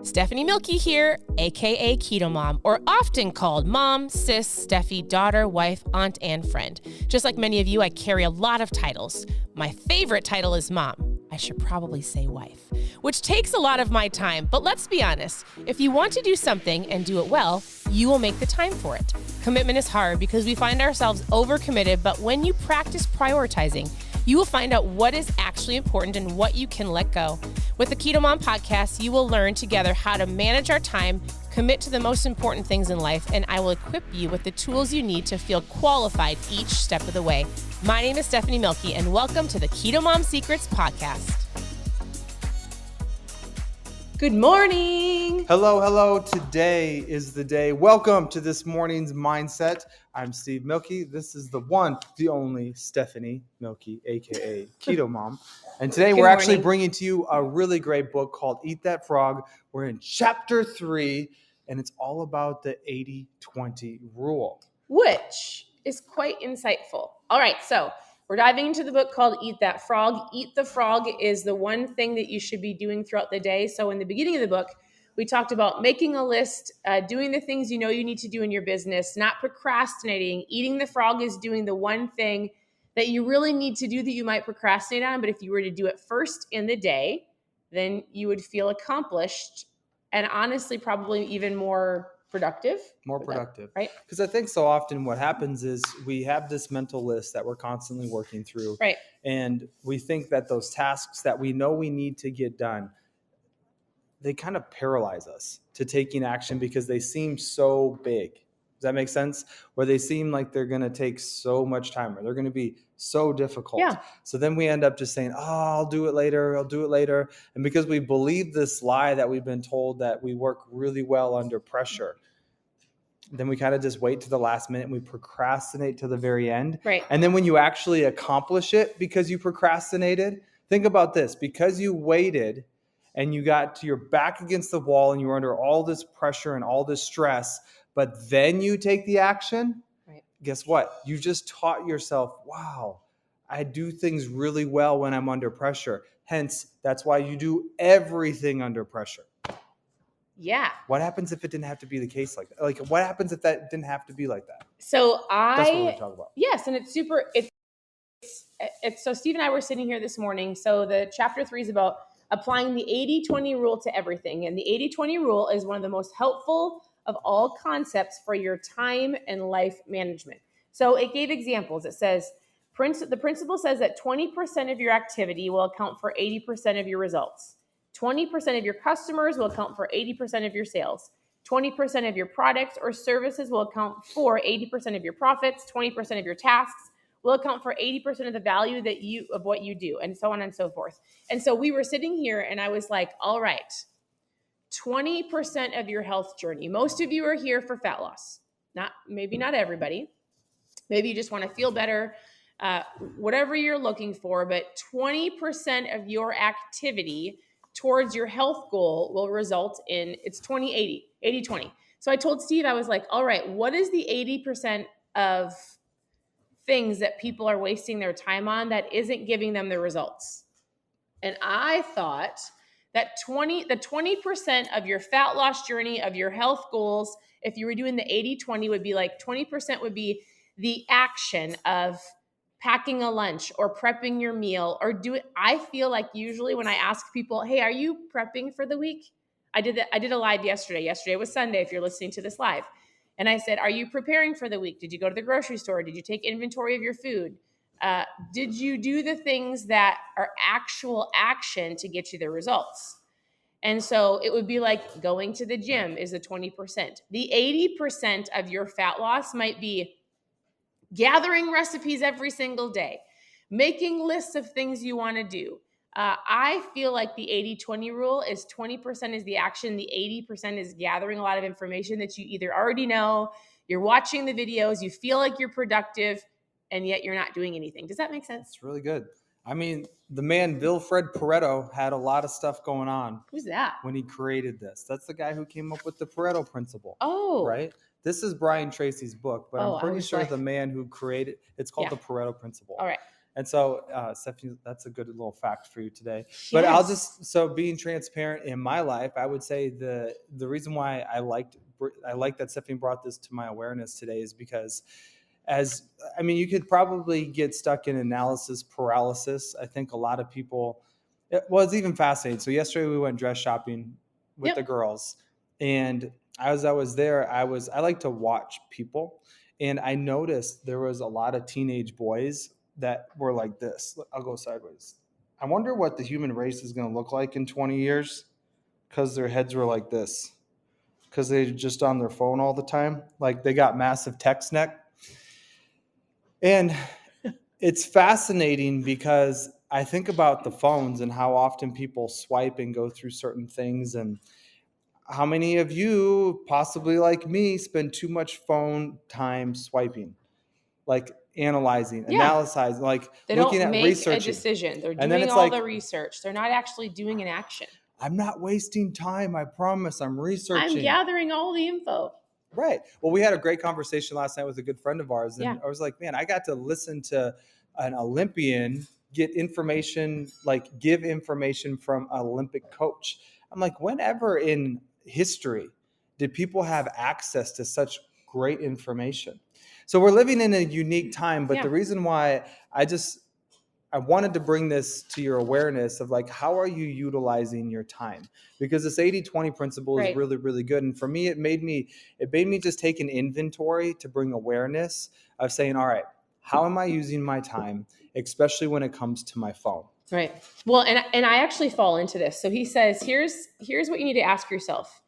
Stephanie Milky here, aka KetoMOM, or often called mom, sis, Steffi, daughter, wife, aunt, and friend. Just like many of you, I carry a lot of titles. My favorite title is mom. I should probably say wife, which takes a lot of my time. But let's be honest, if you want to do something and do it well, you will make the time for it. Commitment is hard because we find ourselves overcommitted, but when you practice prioritizing, you will find out what is actually important and what you can let go. With the KetoMOM podcast, you will learn together how to manage our time, commit to the most important things in life, and I will equip you with the tools you need to feel qualified each step of the way. My name is Stephanie Milky, and welcome to the KetoMOM Secrets podcast. Good morning. Hello. Today is the day. Welcome to this morning's mindset. I'm Steve Milky. This is the one, the only Stephanie Milky, aka KetoMOM. And today we're actually bringing to you a really great book called Eat That Frog. We're in chapter 3, and it's all about the 80-20 rule, which is quite insightful. All right, so we're diving into the book called Eat That Frog. Eat the Frog is the one thing that you should be doing throughout the day. So in the beginning of the book, we talked about making a list, doing the things you know you need to do in your business, not procrastinating. Eating the frog is doing the one thing that you really need to do that you might procrastinate on. But if you were to do it first in the day, then you would feel accomplished and honestly probably even more productive. Right? Because I think so often what happens is we have this mental list that we're constantly working through. Right. And we think that those tasks that we know we need to get done, they kind of paralyze us to taking action because they seem so big. Does that make sense? Where they seem like they're going to take so much time or they're going to be so difficult. Yeah. So then we end up just saying, I'll do it later. And because we believe this lie that we've been told that we work really well under pressure, then we kind of just wait to the last minute and we procrastinate to the very end. Right. And then when you actually accomplish it because you procrastinated, think about this. Because you waited and you got to your back against the wall and you were under all this pressure and all this stress, but then you take the action, right. Guess what? You just taught yourself, wow, I do things really well when I'm under pressure. Hence, that's why you do everything under pressure. Yeah. What happens if it didn't have to be the case like that? Like, what happens if that didn't have to be like that? So that's what we're talking about. Yes, and it's so Steve and I were sitting here this morning. So the chapter 3 is about applying the 80-20 rule to everything. And the 80-20 rule is one of the most helpful of all concepts for your time and life management. So it gave examples. It says, the principle says that 20% of your activity will account for 80% of your results. 20% of your customers will account for 80% of your sales. 20% of your products or services will account for 80% of your profits. 20% of your tasks will account for 80% of the value of what you do, and so on and so forth. And so we were sitting here and I was like, all right, 20% of your health journey. Most of you are here for fat loss. Maybe not everybody. Maybe you just want to feel better, whatever you're looking for, but 20% of your activity towards your health goal will result in, it's 80-20. So I told Steve, I was like, all right, what is the 80% of things that people are wasting their time on that isn't giving them the results? And I thought that the 20% of your fat loss journey, of your health goals, if you were doing the 80-20, would be like 20% would be the action of packing a lunch or prepping your meal or I feel like usually when I ask people, hey, are you prepping for the week? I did a live yesterday. Yesterday was Sunday if you're listening to this live. And I said, are you preparing for the week? Did you go to the grocery store? Did you take inventory of your food? Did you do the things that are actual action to get you the results? And so it would be like going to the gym is the 20%. The 80% of your fat loss might be gathering recipes every single day, making lists of things you want to do. I feel like the 80-20 rule is 20% is the action. The 80% is gathering a lot of information that you either already know, you're watching the videos, you feel like you're productive, and yet you're not doing anything. Does that make sense? It's really good. I mean, the man Wilfred Pareto had a lot of stuff going on. Who's that? When he created this. That's the guy who came up with the Pareto principle. Oh. Right? This is Brian Tracy's book, but I'm pretty sure the man who created it's called the Pareto principle. All right. And so, Stephanie, that's a good little fact for you today. But I'll just, so being transparent in my life, I would say the reason why I like that Stephanie brought this to my awareness today is because you could probably get stuck in analysis paralysis. I think a lot of people, it's even fascinating. So yesterday we went dress shopping with the girls, and as I was there, I like to watch people, and I noticed there was a lot of teenage boys that were like this. I'll go sideways. I wonder what the human race is going to look like in 20 years because their heads were like this, because they're just on their phone all the time. Like they got massive text neck. And it's fascinating because I think about the phones and how often people swipe and go through certain things. And how many of you, possibly like me, spend too much phone time swiping? Like analyzing, analyzing, like they looking don't at make researching. a decision. They're And then doing it's all like, the research. They're not actually doing an action. I'm not wasting time. I promise. I'm researching. I'm gathering all the info. Right. Well, we had a great conversation last night with a good friend of ours. And I was like, man, I got to listen to an Olympian get information, like give information from an Olympic coach. I'm like, whenever in history did people have access to such great information? So we're living in a unique time, but the reason why I wanted to bring this to your awareness of like, how are you utilizing your time? Because this 80-20 principle is really, really good. And for me, it made me just take an inventory to bring awareness of saying, all right, how am I using my time, especially when it comes to my phone? Right. Well, and I actually fall into this. So he says, here's what you need to ask yourself.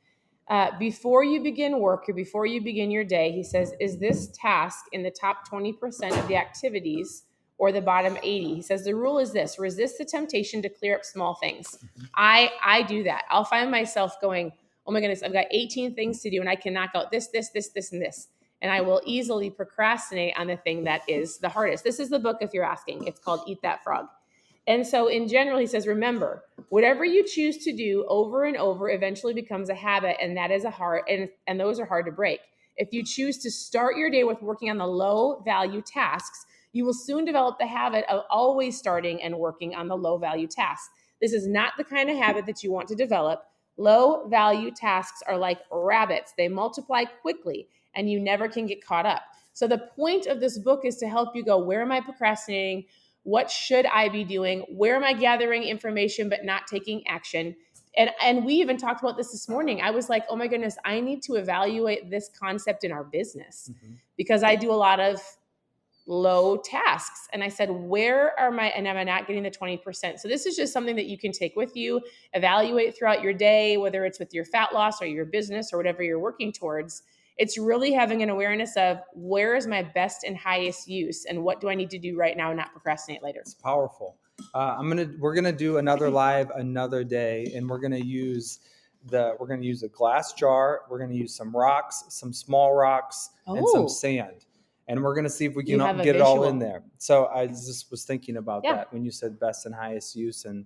Before you begin work or before you begin your day, he says, is this task in the top 20% of the activities or the bottom 80? He says, the rule is this: resist the temptation to clear up small things. I do that. I'll find myself going, oh my goodness, I've got 18 things to do and I can knock out this, and this. And I will easily procrastinate on the thing that is the hardest. This is the book, if you're asking. It's called Eat That Frog. And so in general, he says, remember, whatever you choose to do over and over eventually becomes a habit, and that is and those are hard to break. If you choose to start your day with working on the low value tasks, you will soon develop the habit of always starting and working on the low value tasks. This is not the kind of habit that you want to develop. Low value tasks are like rabbits. They multiply quickly and you never can get caught up. So the point of this book is to help you go, where am I procrastinating? What should I be doing? Where am I gathering information but not taking action? And we even talked about this morning. I was like, oh my goodness, I need to evaluate this concept in our business because I do a lot of low tasks. And I said, where are my, and am I not getting the 20%? So this is just something that you can take with you, evaluate throughout your day, whether it's with your fat loss or your business or whatever you're working towards. It's really having an awareness of where is my best and highest use and what do I need to do right now and not procrastinate later. It's powerful. We're gonna do another live another day, and we're gonna use a glass jar. We're gonna use some rocks, some small rocks, and some sand. And we're going to see if we can get it all in there. So I just was thinking about that when you said best and highest use and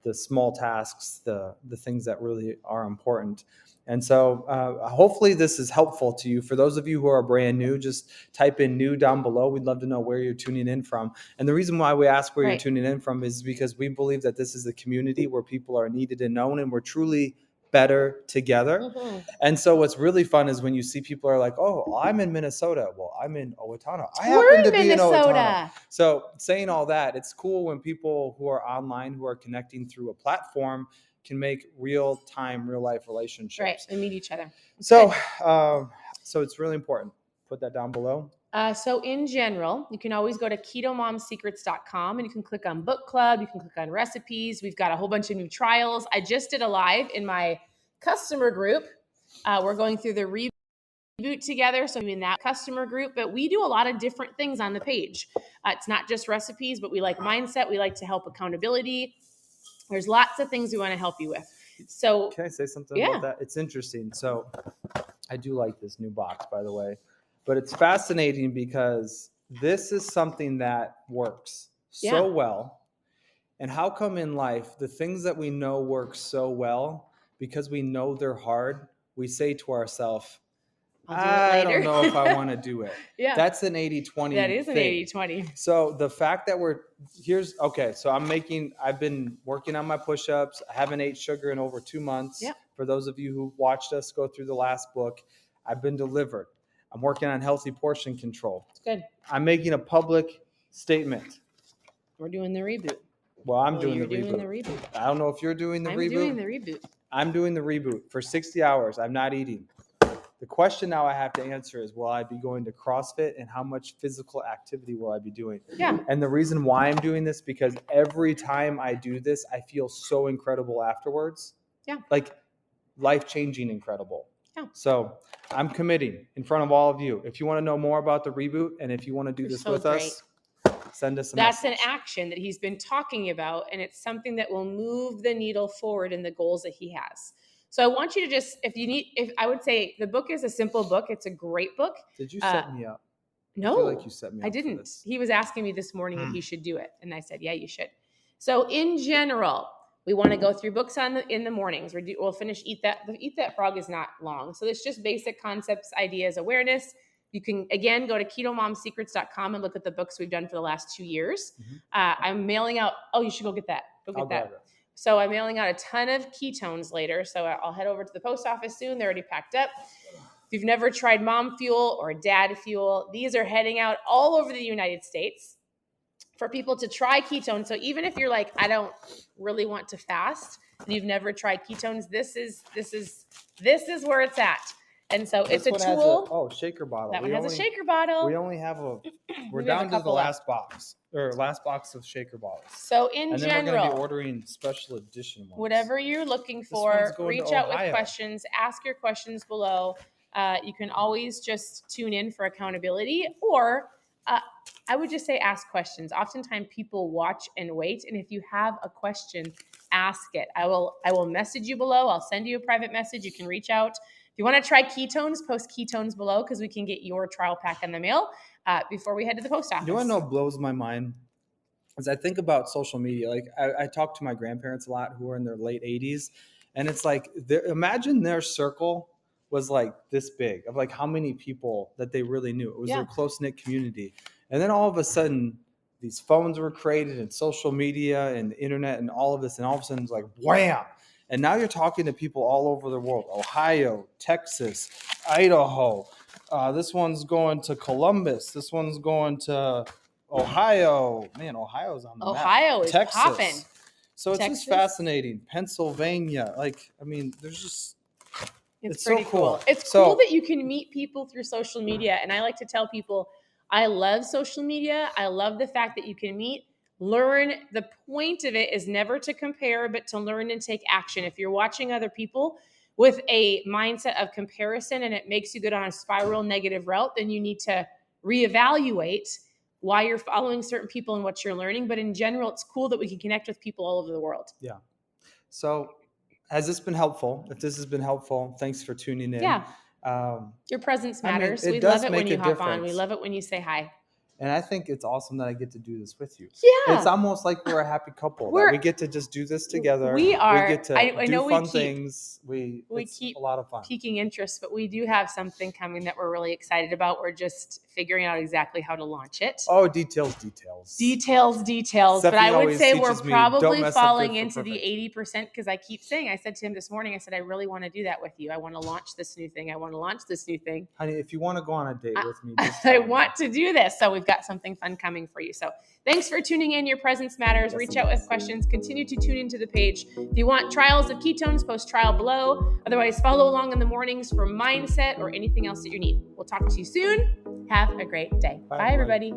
the small tasks, the things that really are important. And so hopefully this is helpful to you. For those of you who are brand new, just type in new down below. We'd love to know where you're tuning in from. And the reason why we ask where you're tuning in from is because we believe that this is a community where people are needed and known, and we're truly better together. And so what's really fun is when you see people are like, oh, I'm in Minnesota. Well, I'm in Owatonna. I happen to be in Owatonna. So saying all that, it's cool when people who are online, who are connecting through a platform, can make real life relationships. Right, and meet each other. So it's really important. Put that down below. So in general, you can always go to ketomomsecrets.com and you can click on book club. You can click on recipes. We've got a whole bunch of new trials. I just did a live in my customer group. We're going through the reboot together. So I'm in that customer group, but we do a lot of different things on the page. It's not just recipes, but we like mindset. We like to help accountability. There's lots of things we want to help you with. So can I say something about that? It's interesting. So I do like this new box, by the way. But it's fascinating because this is something that works so well. And how come in life, the things that we know work so well, because we know they're hard, we say to ourselves, I'll do it later. I don't know if I want to do it. Yeah. That's an 80-20 That is an thing. 80-20. So the fact that so I've been working on my push-ups. I haven't ate sugar in over 2 months. Yep. For those of you who watched us go through the last book, I've been delivered. I'm working on healthy portion control. It's good. I'm making a public statement. We're doing the reboot. Well, I'm doing you're the reboot. doing the reboot. I don't know if you're doing the reboot. I'm doing the reboot. I'm doing the reboot. For 60 hours, I'm not eating. The question now I have to answer is, will I be going to CrossFit, and how much physical activity will I be doing? Yeah. And the reason why I'm doing this, because every time I do this, I feel so incredible afterwards. Yeah. Like life-changing incredible. Yeah. So I'm committing in front of all of you. If you want to know more about the reboot, and if you want to do this with us, send us a That's message. an action that he's been talking about, and it's something that will move the needle forward in the goals that he has. So I want you to just, if I would say the book is a simple book. It's a great book. Did you set me up? No, I feel like you set me up. I didn't. He was asking me this morning if he should do it. And I said, yeah, you should. So in general, we want to go through books in the mornings. We'll finish Eat That Frog is not long. So it's just basic concepts, ideas, awareness. You can, again, go to ketomomsecrets.com and look at the books we've done for the last 2 years. Mm-hmm. I'm mailing out. Oh, you should go get that. Go get that. So I'm mailing out a ton of ketones later. So I'll head over to the post office soon. They're already packed up. If you've never tried Mom Fuel or Dad Fuel, these are heading out all over the United States for people to try ketones. So even if you're like, I don't really want to fast, and you've never tried ketones, this is where it's at. And so it's a tool. Shaker bottle. That one has a shaker bottle. We only have we're down to the last box of shaker bottles. So in general, then we're going to be ordering special edition ones. Whatever you're looking for, reach out with questions, ask your questions below. You can always just tune in for accountability, or I would just say ask questions. Oftentimes people watch and wait. And if you have a question, ask it. I will message you below. I'll send you a private message. You can reach out. If you want to try ketones, post ketones below, because we can get your trial pack in the mail before we head to the post office. You want to know what blows my mind? As I think about social media, like I talk to my grandparents a lot who are in their late 80s, and it's like, imagine their circle was like this big, of like how many people that they really knew. It was their close-knit community. And then all of a sudden, these phones were created, and social media and the internet and all of this, and all of a sudden it's like, wham! And now you're talking to people all over the world: Ohio, Texas, Idaho. This one's going to Columbus. This one's going to Ohio. Man, Ohio's on the map. Ohio is Texas. Popping. So it's just fascinating. Pennsylvania. There's just... It's pretty so cool. It's cool that you can meet people through social media. And I like to tell people, I love social media. I love the fact that you can meet, learn. The point of it is never to compare, but to learn and take action. If you're watching other people with a mindset of comparison and it makes you go down a spiral negative route, then you need to reevaluate why you're following certain people and what you're learning. But in general, it's cool that we can connect with people all over the world. Yeah. So has this been helpful? If this has been helpful, thanks for tuning in. Yeah. Your presence matters. We love it when you hop on. We love it when you say hi. And I think it's awesome that I get to do this with you. Yeah. It's almost like we're a happy couple. That we get to just do this together. We are. We get to do fun things. It's keep a lot of fun. Piquing interest, but we do have something coming that we're really excited about. We're just figuring out exactly how to launch it. Oh, details. But I would say we're probably falling into the 80% because I keep saying, I said to him this morning, I said, I really want to do that with you. I want to launch this new thing. Honey, if you want to go on a date with me, I want to do this. So we've got something fun coming for you. So thanks for tuning in. Your presence matters. Reach out with questions. Continue to tune into the page. If you want trials of ketones, post trial below. Otherwise, follow along in the mornings for mindset or anything else that you need. We'll talk to you soon. Have a great day. Bye everybody.